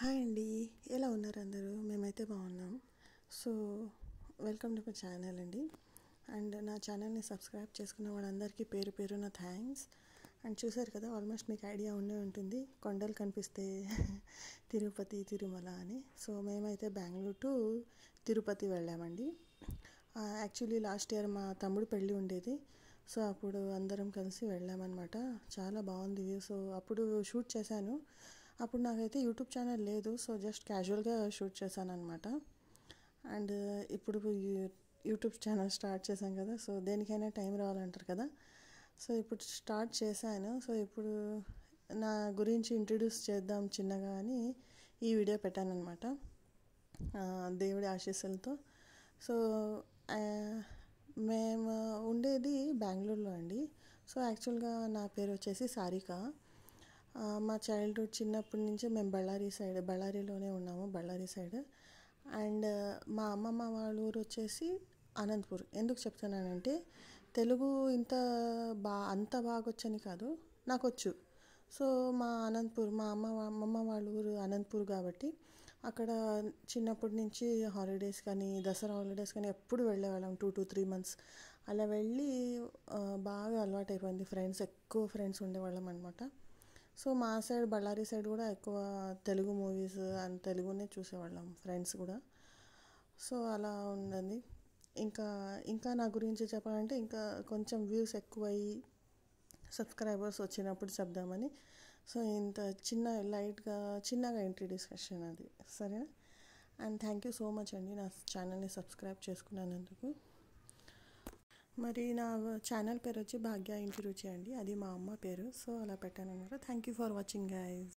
Hi అండి. ఎలా ఉన్నారు అందరూ? మేమైతే బాగున్నాం. So welcome to my channel అండి. అండ్ నా ఛానల్ని సబ్స్క్రైబ్ చేసుకున్న వాళ్ళందరికీ పేరు పేరున థ్యాంక్స్. అండ్ చూసారు కదా, ఆల్మోస్ట్ మీకు ఐడియా ఉండే ఉంటుంది కొండలు కనిపిస్తే తిరుపతి తిరుమల అని. సో మేమైతే బెంగళూరు టు తిరుపతి వెళ్ళామండి. యాక్చువల్లీ లాస్ట్ ఇయర్ మా తమ్ముడు పెళ్ళి ఉండేది. సో అప్పుడు అందరం కలిసి వెళ్ళామన్నమాట. చాలా బాగుంది. సో అప్పుడు షూట్ చేశాను. అప్పుడు నాకైతే యూట్యూబ్ ఛానల్ లేదు. సో జస్ట్ క్యాజువల్గా షూట్ చేశాను అనమాట. అండ్ ఇప్పుడు యూట్యూబ్ ఛానల్ స్టార్ట్ చేశాను కదా, సో దేనికైనా టైం రావాలంటారు కదా. సో ఇప్పుడు స్టార్ట్ చేశాను. సో ఇప్పుడు నా గురించి ఇంట్రడ్యూస్ చేద్దాం చిన్నగా అని ఈ వీడియో పెట్టాను అనమాట, దేవుడి ఆశీస్సులతో. సో మేము ఉండేది బెంగళూరులో అండి. సో యాక్చువల్గా నా పేరు వచ్చేసి సారిక. మా చైల్డ్హుడ్ చిన్నప్పటి నుంచి మేము బళ్ళారిలోనే ఉన్నాము, బళ్ళారి సైడ్. అండ్ మా అమ్మమ్మ వాళ్ళ ఊరు వచ్చేసి అనంతపూర్. ఎందుకు చెప్తున్నానంటే, తెలుగు అంత బాగా వచ్చని కాదు, నాకు వచ్చు. సో మా అమ్మమ్మ వాళ్ళ ఊరు అనంతపూర్ కాబట్టి అక్కడ చిన్నప్పటి నుంచి హాలిడేస్ కానీ దసరా హాలిడేస్ కానీ ఎప్పుడు వెళ్ళేవాళ్ళం. 2 to 3 months అలా వెళ్ళి బాగా అలవాటైపోయింది. ఎక్కువ ఫ్రెండ్స్ ఉండేవాళ్ళం అనమాట. సో మా సైడ్ బళ్ళారి సైడ్ కూడా ఎక్కువ తెలుగు మూవీస్ అండ్ తెలుగునే చూసేవాళ్ళం, ఫ్రెండ్స్ కూడా. సో అలా ఉన్నది. ఇంకా ఇంకా నా గురించి చెప్పాలంటే, ఇంకా కొంచెం వ్యూస్ ఎక్కువయ్యి సబ్స్క్రైబర్స్ వచ్చినప్పుడు చెప్దామని. సో ఇంత చిన్నగా ఇంట్రడ్యూషన్ అది, సరేనా? And thank you so much అండి నా ఛానల్ని సబ్స్క్రైబ్ చేసుకున్నందుకు. మరి నా ఛానల్ పేరు వచ్చి భాగ్య ఇంటి రుచి అండి, అది మా అమ్మ పేరు. సో అలా పెట్టాను అనమాట. Thank you for watching guys.